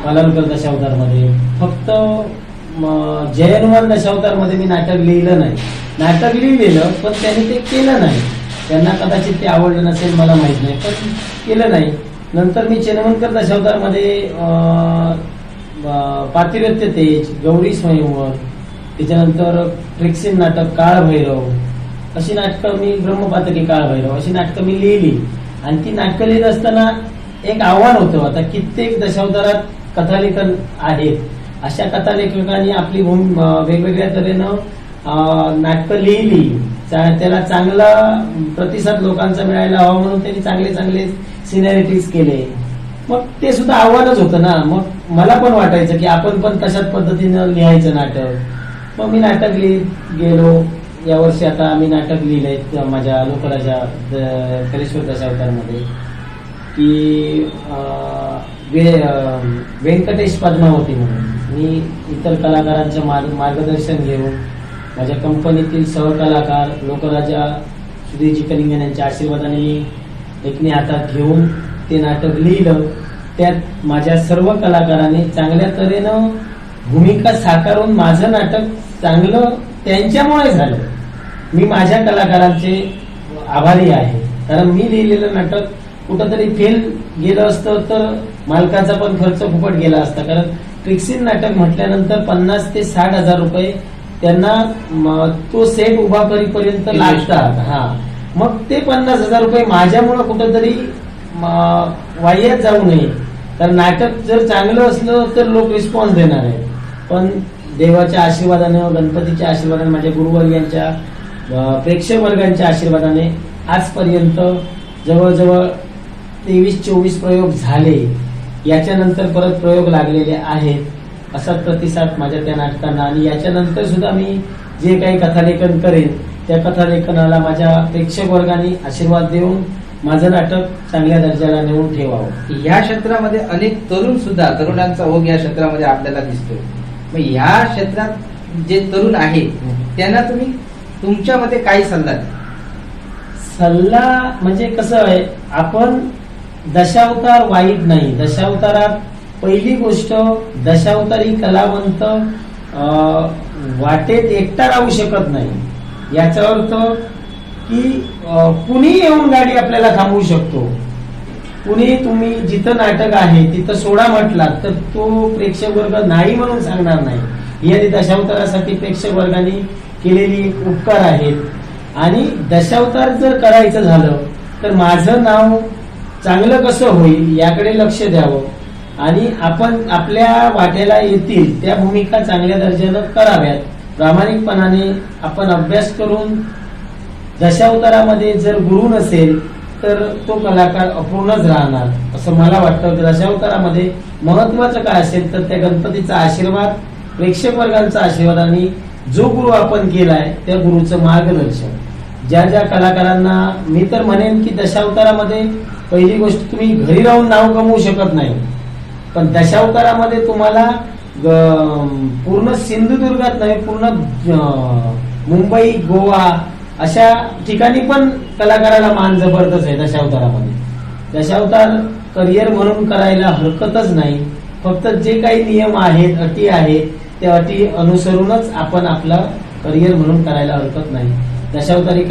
पालनकर दशावतारमध्ये फक्त जयहनुमान दशावतारमध्ये मी नाटक लिहिलं नाही. नाटक लिहिलेलं पण त्यांनी ते केलं नाही. त्यांना कदाचित ते आवडलं नसेल, मला माहित नाही, पण केलं नाही. नंतर मी चेनवणकर दशावतारमध्ये पातिव्रत्य तेज, गौरी स्वयंवर, त्याच्यानंतर ट्रिक्सिन नाटक, काळ भैरव, अशी नाटकं मी, ब्रह्मपातकी काळ भैरव, अशी नाटकं मी लिहिली. आणि ती नाटकं लिहित असताना एक आव्हान होतं. आता कित्येक दशावतारात कथालेखन आहेत, अशा कथालेखकांनी आपली वेगवेगळ्या तऱ्हेनं नाटकं लिहिली, त्याला चांगला प्रतिसाद लोकांचा मिळायला हवा म्हणून त्यांनी चांगले चांगले सिनॅरिटीज केले. मग ते सुद्धा आव्हानच होतं ना. मग मला पण वाटायचं की आपण पण तशाच पद्धतीनं लिहायचं नाटक. मग मी नाटक लिहित गेलो. यावर्षी आता आम्ही नाटक लिहिलंय माझ्या लोकराजा कलेश्वर दशावतारमध्ये की व्यंकटेश पद्मावती म्हणून. मी इतर कलाकारांचं मार्गदर्शन घेऊन माझ्या कंपनीतील सहकलाकार लोकराजा सुधीरजी कलिंगन यांच्या आशीर्वादाने मी एकने हातात घेऊन ते नाटक लिहिलं. त्यात माझ्या सर्व कलाकारांनी चांगल्या तऱ्हेनं भूमिका साकारून माझं नाटक चांगलं त्यांच्यामुळे झालं. मी माझ्या कलाकारांचे आभारी आहे, कारण मी लिहिलेलं नाटक कुठंतरी फेल गेलं असतं तर मालकाचा पण खर्च फुकट गेला असता. कारण ट्रिक्सिन नाटक म्हटल्यानंतर 50 ते 60 हजार रुपये त्यांना तो सेट उभा करीपर्यंत लागतात. हा, मग ते 50 हजार रुपये माझ्यामुळे कुठंतरी वाह्यात जाऊ नये. कारण नाटक जर चांगलं असलं तर लोक रिस्पॉन्स देणार आहेत. पण देवाच्या आशीर्वादाने, गणपतीच्या आशीर्वादाने, माझ्या गुरुवर्यांच्या, प्रेक्षक वर्गांच्या आशीर्वादाने आजपर्यंत जवळजवळ 23-24 प्रयोग झाले. याच्यानंतर परत प्रयोग लागलेले आहेत. असा प्रतिसाद माझ्या त्या नाटकांना. आणि याच्यानंतर सुद्धा मी जे काही कथालेखन करेन त्या कथालेखनाला माझ्या प्रेक्षक वर्गाने आशीर्वाद देऊन माझं नाटक चांगल्या दर्जाला नेऊन ठेवावं. या क्षेत्रामध्ये अनेक तरुण सुद्धा, तरुणांचा ओघ या क्षेत्रामध्ये आपल्याला दिसतोय. मग या क्षेत्रात जे तरुण आहेत त्यांना तुम्ही तुमच्या मध्ये काय सल्ला द्या? सल्ला म्हणजे कसं आहे, आपण दशावतार वाईट नाही. दशावतारात पहिली गोष्ट, दशावतारी कलावंत वाटेत एकटा राहू शकत नाही. याचा अर्थ की कुणी येऊन गाडी आपल्याला थांबवू शकतो. कुणी तुम्ही जिथं नाटक आहे तिथं सोडा म्हटलात तर तो प्रेक्षक वर्ग नाही म्हणून सांगणार नाही. ही दशावतारासाठी प्रेक्षक वर्गाने केलेली उपकार आहेत. आणि दशावतार जर करायचं झालं तर माझं नाव चांगलं कसं होईल याकडे लक्ष द्यावं. आणि आपण आपल्या वाट्याला येतील त्या भूमिका चांगल्या दर्जानं कराव्यात. प्रामाणिकपणाने आपण अभ्यास करून दशावतारामध्ये जर गुरु नसेल तर तो कलाकार अपूर्णच राहणार असं मला वाटतं. दशावतारामध्ये महत्वाचं काय असेल तर त्या गणपतीचा आशीर्वाद, प्रेक्षक वर्गांचा आशीर्वाद आणि जो गुरु आपण केलाय त्या गुरुचं मार्गदर्शन. ज्या ज्या कलाकारांना मी तर म्हणेन की दशावतारामध्ये पहिली गोष्ट तुम्ही घरी राहून नाव कमवू शकत नाही, पण दशावतारामध्ये तुम्हाला पूर्ण सिंधुदुर्गात नाही, पूर्ण मुंबई, गोवा अशा ठिकाणी पण कलाकाराला मान जबरदस्त आहे दशावतारामध्ये. दशावतार करिअर म्हणून करायला हरकतच नाही. फक्त जे काही नियम आहेत, अटी आहेत, त्या अटी अनुसरूनच आपण आपला करिअर म्हणून करायला हरकत नाही. दशावतारी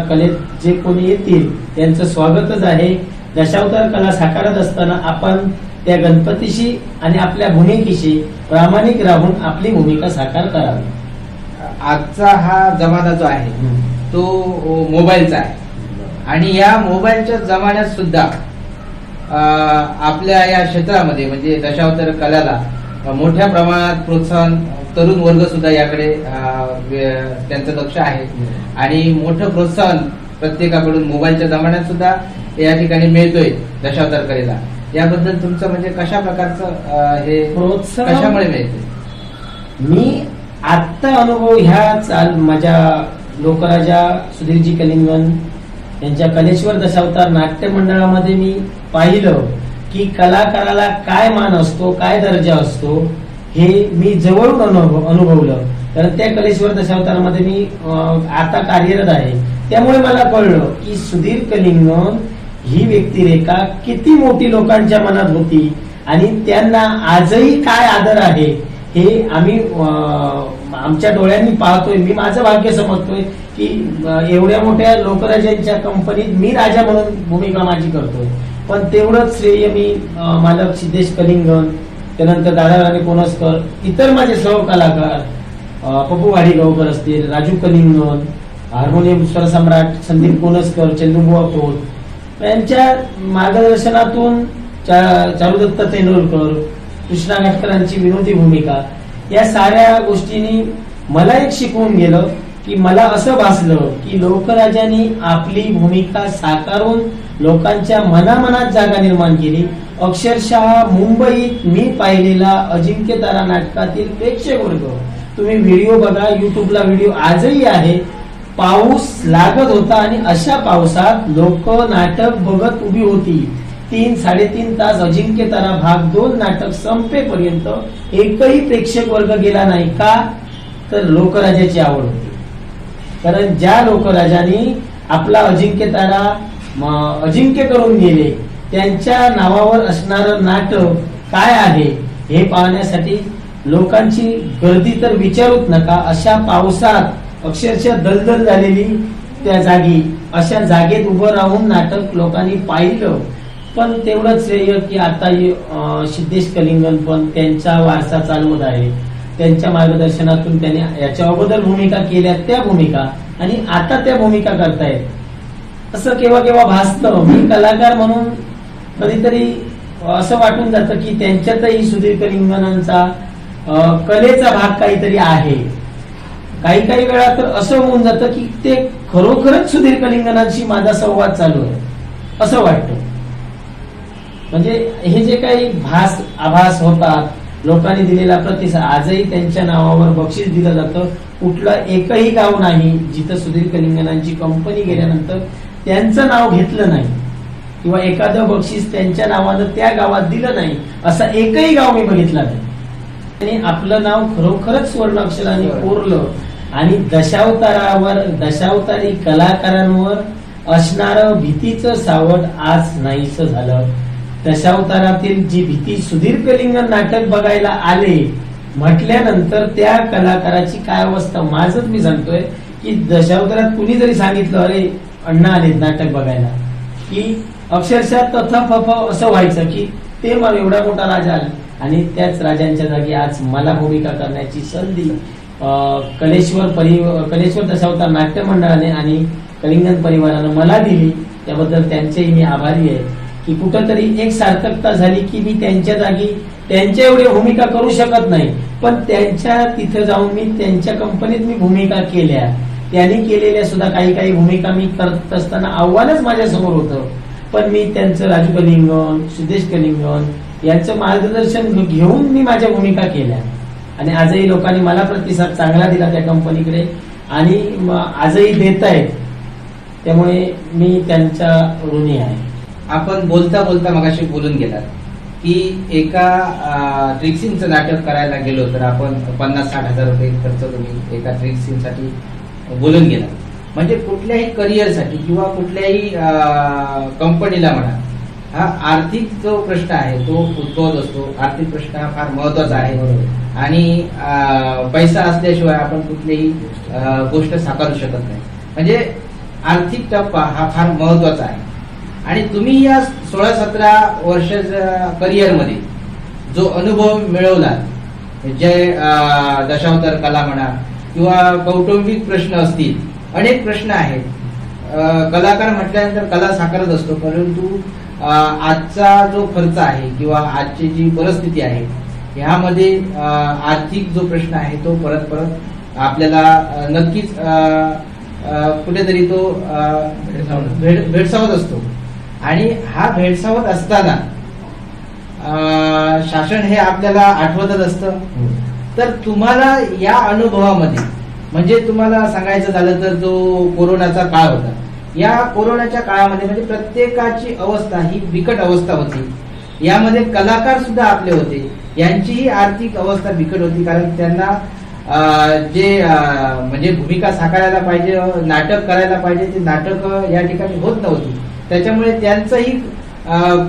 कलेत जे कोणी येतील त्यांचं स्वागतच आहे. दशावतार कला साकारत असताना आपण त्या गणपतीशी आणि आपल्या भूमिकेशी प्रामाणिक राहून आपली भूमिका साकार करावी. आजचा हा जमाना जो आहे तो मोबाईलचा आहे आणि या मोबाईलच्या जमान्यात सुद्धा आपल्या या क्षेत्रामध्ये म्हणजे दशावतार कलेला मोठ्या प्रमाणात प्रोत्साहन, तरुण वर्ग सुद्धा याकडे त्यांचं लक्ष आहे आणि मोठं प्रोत्साहन प्रत्येकाकडून मोबाईलच्या जमान्यात सुद्धा या ठिकाणी मिळतोय दशावतार कलेला. याबद्दल तुमचं म्हणजे कशा प्रकारचं हे प्रोत्साहन कशामुळे मिळते? मी आत्ता अनुभव ह्या माझ्या लोकराजा सुधीरजी कलिंगन यांच्या कलेश्वर दशावतार नाट्य मंडळामध्ये मी पाहिलं की कलाकाराला काय मान असतो, काय दर्जा असतो हे मी जवळून अनुभवलं. कारण त्या कलेश्वर दशावतारामध्ये मी आता कार्यरत आहे, त्यामुळे मला कळलं की सुधीर कलिंगन ही व्यक्तिरेखा किती मोठी लोकांच्या मनात होती आणि त्यांना आजही काय आदर आहे हे आम्ही आमच्या डोळ्यांनी पाहतोय. मी माझं भाग्य समजतोय की एवढ्या मोठ्या लोकराजांच्या कंपनीत मी राजा म्हणून भूमिका माझी करतोय. पण तेवढंच श्रेय मी मालक सिद्धेश कलिंगन, त्यानंतर दादा कोणसकर, इतर माझे सहकलाकार पप्पू वाडीगावकर असतील, राजू कलिंगन, हार्मोनियम स्वरसम्राट संदीप कोणसकर, चंदुबुवा खोत यांच्या मार्गदर्शनातून चारुदत्त तेंडुलकर, कृष्णा घाटकरांची विनोदी भूमिका, या साऱ्या गोष्टींनी मला एक शिकवून गेलं की मला असं भासलं की लोकराजांनी आपली भूमिका साकारून लोकांच्या मनामनात जागा निर्माण केली. अक्षरशः मुंबईत मी पाहिलेला अजिंक्य तारा नाटकातील प्रेक्षक वर्ग, तुम्ही व्हिडिओ बघा, युट्यूबला व्हिडिओ आजही आहे, पाऊस लागत होता आणि अशा पावसात लोक नाटक बघत उभी होती. 3-3.5 तास अजिंक्य तारा भाग 2 नाटक संपेपर्यंत एकही प्रेक्षक वर्ग गेला नाही. का तर लोकराजाची आवड होती. कारण ज्या लोकराजांनी आपला अजिंक्य तारा अजिंक्य करून गेले त्यांच्या नावावर असणारं नाटक काय आहे हे पाहण्यासाठी लोकांची गर्दी तर विचारूच नका. अशा पावसात अक्षरशः दलदल झालेली त्या जागी, अशा जागेत उभं राहून नाटक लोकांनी पाहिलं. पण तेवढंच श्रेय की आता सिद्धेश कलिंगन पण त्यांचा वारसा चालवत आहे. त्यांच्या मार्गदर्शनातून त्यांनी याच्या अगोदर भूमिका केल्या त्या भूमिका आणि आता त्या भूमिका करतायत. असं केव्हा केव्हा भासतं. मी कलाकार म्हणून कधीतरी असं वाटून जातं की त्यांच्यातही सुधीर कलिंगनांचा कलेचा भाग काहीतरी आहे. काही वेळा तर असं होऊन जातं की ते खरोखरच सुधीर कलिंगनांशी माझा संवाद चालू आहे असं वाटतं. म्हणजे हे जे काही आभास होतात, लोकांनी दिलेला प्रतिसाद, आजही त्यांच्या नावावर बक्षीस दिलं जातं. कुठलं एकही गाव नाही जिथं सुधीर कलिंगनांची कंपनी गेल्यानंतर त्यांचं नाव घेतलं नाही किंवा एखादं बक्षीस त्यांच्या नावानं त्या गावात दिलं नाही असं एकही गाव मी बघितलं नाही. त्यांनी आपलं नाव खरोखरच स्वर्ण अक्षराने कोरलं आणि दशावतारी कलाकारांवर असणारं भीतीचं सावट आज नाहीसं झालं. दशावतारातील जी भीती, सुधीर कलिंगन नाटक बघायला आले म्हटल्यानंतर त्या कलाकाराची काय अवस्था, माझंच मी सांगतोय की दशावतारात कुणी जरी सांगितलं अरे अण्णा आले नाटक बघायला, की अक्षरशः तथापथ असं व्हायचं की ते मला एवढा मोठा राजा आला. आणि त्याच राजांच्या जागी आज मला भूमिका करण्याची संधी कलेश्वर दशावतार नाट्य मंडळाने आणि कलिंगन परिवारानं मला दिली. त्याबद्दल त्यांचेही मी आभारी आहे की कुठंतरी एक सार्थकता झाली की मी त्यांच्या जागी त्यांच्या एवढी भूमिका करू शकत नाही, पण त्यांच्या तिथे जाऊन मी त्यांच्या कंपनीत मी भूमिका केल्या, त्यांनी केलेल्या सुद्धा काही काही भूमिका मी करत असताना आव्हानच माझ्यासमोर होतं, पण मी त्यांचं राजू कलिंगन, सुदेश कलिंगन यांचं मार्गदर्शन घेऊन मी माझ्या भूमिका केल्या आणि आजही लोकांनी मला प्रतिसाद चांगला दिला त्या कंपनीकडे आणि आजही देत आहेत, त्यामुळे मी त्यांच्या ऋणी आहे. आपण बोलता बोलता मगाशी बोलून गेलात की एका ट्रिक्सिंगचं नाटक करायला गेलो तर आपण 50-60 हजार रुपये खर्च तुम्ही एका ट्रिक्सिंगसाठी बोलून गेला. म्हणजे कुठल्याही करिअरसाठी किंवा कुठल्याही कंपनीला म्हणा, हा आर्थिक जो प्रश्न आहे तो उद्भवत असतो. आर्थिक प्रश्न हा फार महत्वाचा आहे आणि पैसा असल्याशिवाय आपण कुठलीही गोष्ट साकारू शकत नाही. म्हणजे आर्थिक टप्पा हा फार महत्वाचा आहे आणि तुम्ही या 16-17 वर्षाच्या करिअरमध्ये जो अनुभव मिळवला, जे दशावतार कला म्हणा किंवा कौटुंबिक प्रश्न असतील, अनेक प्रश्न आहेत. कलाकार म्हटल्यानंतर कला साकारत असतो, परंतु आजचा जो खर्च आहे किंवा आजची जी परिस्थिती आहे ह्यामध्ये आर्थिक जो प्रश्न आहे तो परत परत आपल्याला नक्कीच कुठेतरी तो भेडसावत असतो आणि हा भेडसावत असताना शासन हे आपल्याला आठवतच असतं. तर तुम्हाला या अनुभवामध्ये म्हणजे तुम्हाला सांगायचं झालं तर जो कोरोनाचा काळ होता, या कोरोनाच्या काळामध्ये म्हणजे प्रत्येकाची अवस्था ही बिकट अवस्था होती. यामध्ये कलाकार सुद्धा आपले होते, यांचीही आर्थिक अवस्था बिकट होती, कारण त्यांना जे म्हणजे भूमिका साकारायला पाहिजे, नाटक करायला पाहिजे, ते नाटक या ठिकाणी होत नव्हती. त्याच्यामुळे त्यांचंही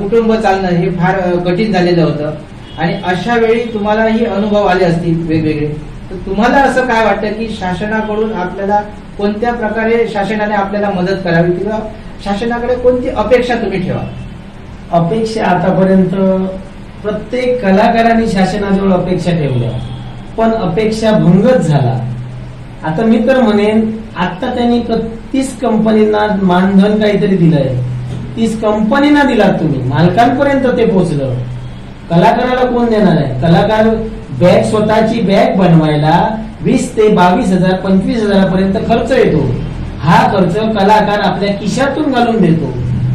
कुटुंब चालणं हे फार कठीण झालेलं होतं आणि अशा वेळी तुम्हालाही अनुभव आले असतील वेगवेगळे. तर तुम्हाला असं काय वाटतं की शासनाकडून आपल्याला कोणत्या प्रकारे शासनाने आपल्याला मदत करावी किंवा शासनाकडे कोणती अपेक्षा तुम्ही ठेवा? अपेक्षा आतापर्यंत प्रत्येक कलाकारांनी शासनाजवळ अपेक्षा ठेवल्या, पण अपेक्षा भंगच झाला. आता मी तर म्हणेन, आता त्यांनी 30 कंपनींना मानधन काहीतरी दिलंय, 30 कंपनींना दिलात तुम्ही, मालकांपर्यंत ते पोहोचलं. कलाकाराला कोण देणार आहे? कलाकार बॅग, स्वतःची बॅग बनवायला 20 ते 22,000 25,000 पर्यंत खर्च येतो. हा खर्च कलाकार आपल्या खिशातून घालून देतो.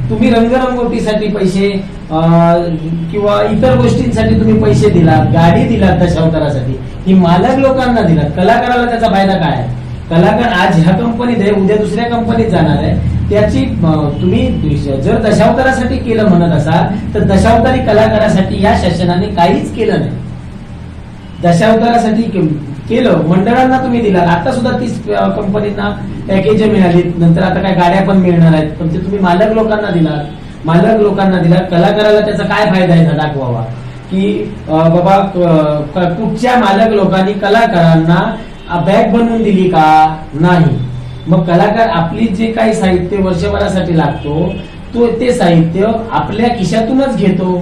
तुम्ही रंगरंगोटीसाठी पैसे किंवा इतर गोष्टींसाठी तुम्ही पैसे दिलात, गाडी दिलात दशावतारासाठी, ही मालक लोकांना दिलात. कलाकाराला त्याचा फायदा काय आहे? कलाकार आज ह्या कंपनीत आहे, उद्या दुसऱ्या कंपनीत जाणार आहे. त्याची तुम्ही जर दशावतारासाठी केलं म्हणत असाल तर दशावतारी कलाकारासाठी या शासनाने काहीच केलं नाही. दशावतारासाठी केलं, मंडळांना तुम्ही दिला. आता सुद्धा 30 कंपनींना पॅकेज मिळाली, नंतर आता काय गाड्या पण मिळणार आहेत, पण ते तुम्ही मालक लोकांना दिलात. मालक लोकांना दिला, कलाकाराला त्याचा काय फायदा आहे दाखवावा की बाबा कुठच्या मालक लोकांनी कलाकारांना बॅग बनवून दिली का? नाही. मग कलाकार आपली जे काही साहित्य वर्षभरासाठी लागतो तो ते साहित्य आपल्या खिशातूनच घेतो.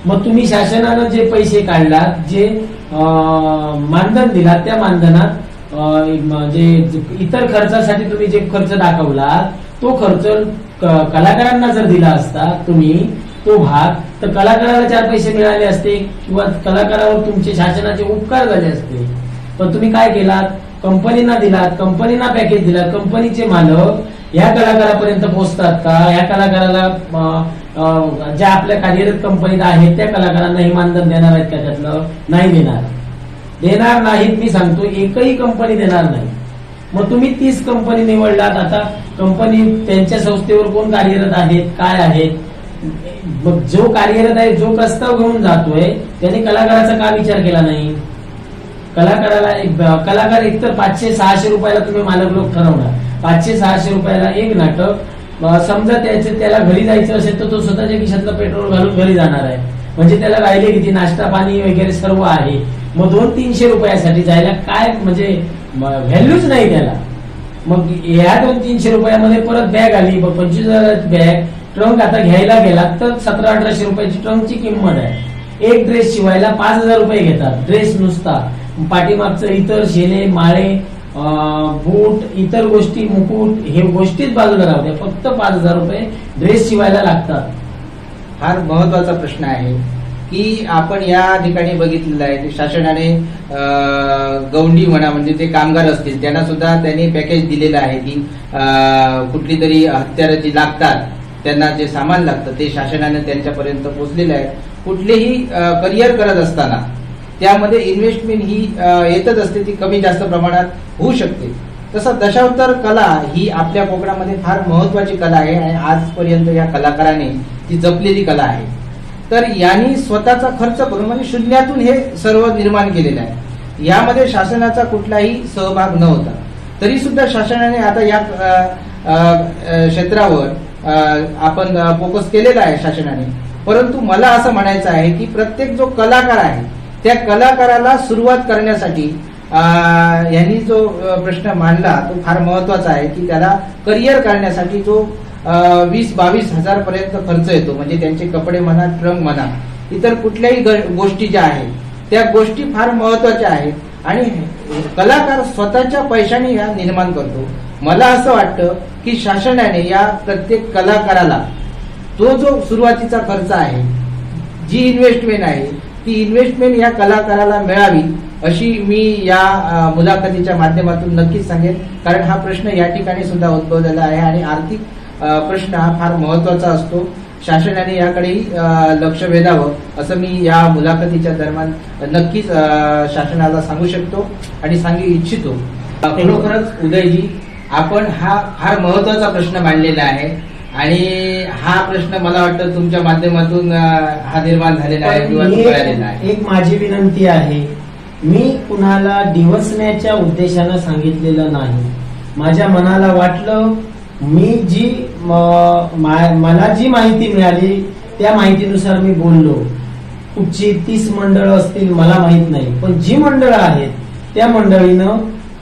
मग तुम्ही शासनानं जे पैसे काढलात, जे मानधन दिलात, त्या मानधनात म्हणजे इतर खर्चासाठी तुम्ही जे खर्च दाखवला तो खर्च कलाकारांना जर दिला असता तुम्ही तो भाग, तर कलाकाराला 4 पैसे मिळाले असते किंवा कलाकारावर तुमचे शासनाचे उपकार झाले असते. पण तुम्ही काय केलात? कंपनींना दिलात, कंपनींना पॅकेज दिलात. कंपनीचे मालक ह्या कलाकारापर्यंत पोहोचतात का? ह्या कलाकाराला ज्या आपल्या कार्यरत कंपनीत आहेत त्या कलाकारांना हे मानधन देणार आहेत का? त्यातलं नाही देणार नाहीत. मी सांगतो, एकही कंपनी देणार नाही. मग तुम्ही 30 कंपनी निवडलात. आता कंपनी त्यांच्या संस्थेवर कोण कार्यरत आहेत, काय आहेत? मग जो कार्यरत आहे, जो प्रस्ताव घेऊन जातोय, त्याने कलाकाराचा का विचार केला नाही? कलाकार एकतर 500-600 रुपयाला तुम्ही मालक लोक ठरवणार. 500-600 रुपयाला एक नाटक. समजा त्याला घरी जायचं असेल तर तो स्वतःच्या खिशातलं पेट्रोल घालून घरी जाणार आहे. म्हणजे त्याला राहिले किती? नाश्ता पाणी वगैरे सर्व आहे. मग 200-300 रुपयासाठी जायला काय म्हणजे व्हॅल्यूच नाही त्याला. मग या 200-300 रुपयामध्ये परत बॅग आली, 25,000 बॅग. ट्रंक आता घ्यायला गेला तर 1700-1800 रुपयाची ट्रंकची किंमत आहे. एक ड्रेस शिवायला 5,000 रुपये घेतात. ड्रेस नुसता, पाठीमागचं इतर शेले माळे, बूट, इतर गोष्टी, मुकुट, हे गोष्टीच बाजूला राहते. फक्त 5,000 रुपये ड्रेस शिवायला लागतात. फार महत्वाचा प्रश्न आहे की आपण या ठिकाणी बघितलेलं आहे की शासनाने गौंडी म्हणा म्हणजे जे कामगार असतील त्यांना सुद्धा त्यांनी पॅकेज दिलेलं आहे की कुठली तरी हत्यारं जी लागतात त्यांना जे सामान लागतं ते शासनाने त्यांच्यापर्यंत पोहोचलेलं आहे. कुठलेही करिअर करत असताना त्यामध्ये इन्व्हेस्टमेंट ही येतच असते, ती कमी जास्त प्रमाणात होऊ शकते. तसं दशावतार कला ही आपल्या कोकणामध्ये फार महत्वाची कला आहे आणि आजपर्यंत या कलाकाराने ती जपलेली कला आहे. तर यांनी स्वतःचा खर्च करून म्हणजे शून्यातून हे सर्व निर्माण केलेलं आहे. यामध्ये शासनाचा कुठलाही सहभाग न होता तरी सुद्धा शासनाने आता या क्षेत्रावर आपण फोकस केलेला आहे शासनाने. परंतु मला असं म्हणायचं आहे की प्रत्येक जो कलाकार आहे त्या कलाकाराला सुरुवात करण्यासाठी यांनी जो प्रश्न मांडला तो फार महत्वाचा आहे की त्याला करिअर करण्यासाठी जो 20-22 हजार पर्यंत खर्च येतो. म्हणजे त्यांचे कपडे म्हणा, ट्रंक म्हणा, इतर कुठल्याही गोष्टी ज्या आहेत त्या गोष्टी फार महत्वाच्या आहेत आणि कलाकार स्वतःच्या पैशाने या निर्माण करतो. मला असं वाटतं की शासनाने या प्रत्येक कलाकाराला तो जो सुरुवातीचा खर्च आहे, जी इन्व्हेस्टमेंट आहे, ती इन्व्हेस्टमेंट या कलाकाराला मिळावी अशी मी या मुलाखतीच्या माध्यमातून नक्कीच सांगेन. कारण हा प्रश्न या ठिकाणी सुद्धा उद्भवलेला आहे आणि आर्थिक प्रश्न हा फार महत्वाचा असतो. शासनाने याकडेही लक्ष वेधावं असं मी या मुलाखतीच्या दरम्यान नक्कीच शासनाला सांगू शकतो आणि सांगू इच्छितो. खरोखरच उदयजी, आपण हा फार महत्वाचा प्रश्न मांडलेला आहे आणि हा प्रश्न मला वाटतं तुमच्या माध्यमातून हा निर्माण झालेला आहे किंवा कळलेला आहे. एक माझी विनंती आहे, मी कुणाला डिवचण्याच्या उद्देशानं सांगितलेलं नाही. माझ्या मनाला वाटलं, मी जी मला जी माहिती मिळाली त्या माहितीनुसार मी बोललो. कुठची 30 मंडळं असतील मला माहित नाही, पण जी मंडळं आहेत त्या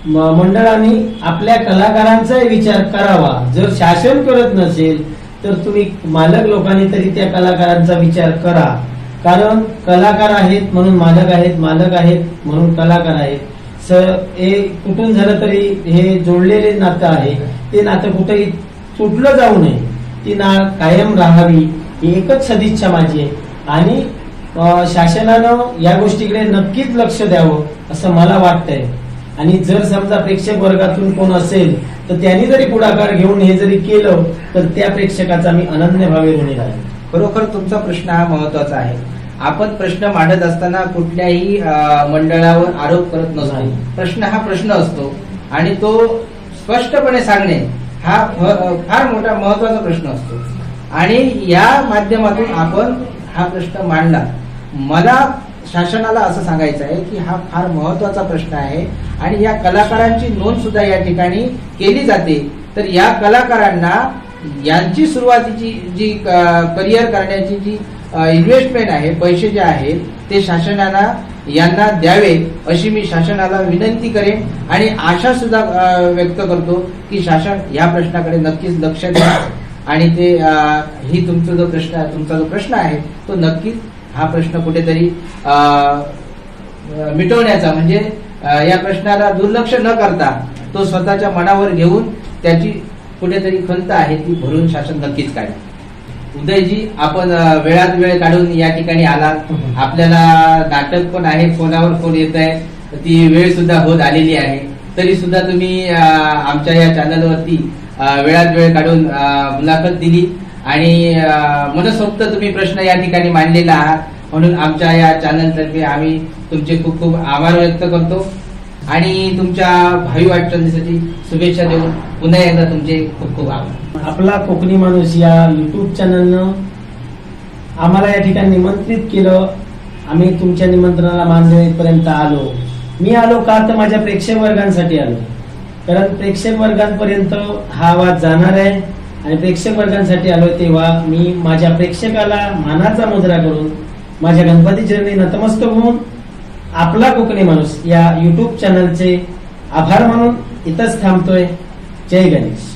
मंडळांनी आपल्या कलाकारांचाही विचार करावा. जर शासन करत नसेल तर तुम्ही मालक लोकांनी तरी त्या कलाकारांचा विचार करा. कारण कलाकार आहेत म्हणून मालक आहेत, मालक आहेत म्हणून कलाकार आहेत. हे कुठून झालं तरी हे जोडलेले नातं आहे. ते नातं कुठेही तुटलं जाऊ नये, ती कायम राहावी ही एकच सदिच्छा माझी आहे. आणि शासनानं या गोष्टीकडे नक्कीच लक्ष द्यावं असं मला वाटतंय. आणि जर समजा प्रेक्षक वर्गातून कोण असेल तर त्यांनी जरी पुढाकार घेऊन हे जरी केलं तर त्या प्रेक्षकाचा मी अनन्य भावे ऋणी राहील. खरोखर तुमचा प्रश्न हा महत्वाचा आहे. आपण प्रश्न मांडत असताना कुठल्याही मंडळावर आरोप करत नसतो. प्रश्न हा प्रश्न असतो आणि तो स्पष्टपणे सांगणे हा फार मोठा महत्वाचा प्रश्न असतो आणि या माध्यमातून आपण हा प्रश्न मांडला. मला शासनाला असं सांगायचं आहे की हा फार महत्वाचा प्रश्न आहे आणि या कलाकारांची नोंद सुद्धा या ठिकाणी केली जाते. तर या कलाकारांना यांची सुरुवातीची जी करिअर करण्याची जी इन्व्हेस्टमेंट आहे, पैसे जे आहेत ते शासनाला यांना द्यावे अशी मी शासनाला विनंती करेन आणि आशा सुद्धा व्यक्त करतो की शासन या प्रश्नाकडे नक्कीच लक्ष द्या आणि ते ही तुमचा जो प्रश्न आहे तो नक्कीच हा प्रश्न कुठेतरी मिटवण्याचा म्हणजे या प्रश्नाला दुर्लक्ष न करता तो स्वतःच्या मनावर घेऊन त्याची कुठेतरी खंत आहे ती भरून शासन नक्कीच काढेल. उदयजी, आपण वेळात वेळ काढून या ठिकाणी आलात. आपल्याला नाटक पण आहे, फोनावर फोन येत आहे, ती वेळ सुद्धा होत आलेली आहे. तरी सुद्धा तुम्ही आमच्या या चॅनलवरती वेळात वेळ काढून मुलाखत दिली आणि मनसोक्त तुम्ही प्रश्न या ठिकाणी मांडलेला आहात. म्हणून आमच्या या चॅनलतर्फे आम्ही तुमचे खूप खूप आभार व्यक्त करतो आणि तुमच्या भावी वाटचालीसाठी शुभेच्छा देऊन पुन्हा एकदा तुमचे खूप खूप आभार. आपला कोकणी माणूस या युट्यूब चॅनलनं आम्हाला या ठिकाणी निमंत्रित केलं. आम्ही तुमच्या निमंत्रणाला मान देईपर्यंत आलो. मी आलो का तर माझ्या प्रेक्षक वर्गांसाठी आलो. कारण प्रेक्षक वर्गांपर्यंत हा आवाज जाणार आहे आणि प्रेक्षक वर्गांसाठी आलो. तेव्हा मी माझ्या प्रेक्षकाला मानाचा मुजरा करून माझ्या गणपती चरणी नतमस्तक होऊन आपला कोकणी माणूस या युट्यूब चॅनलचे आभार मानून इथंच थांबतोय. जय गणेश.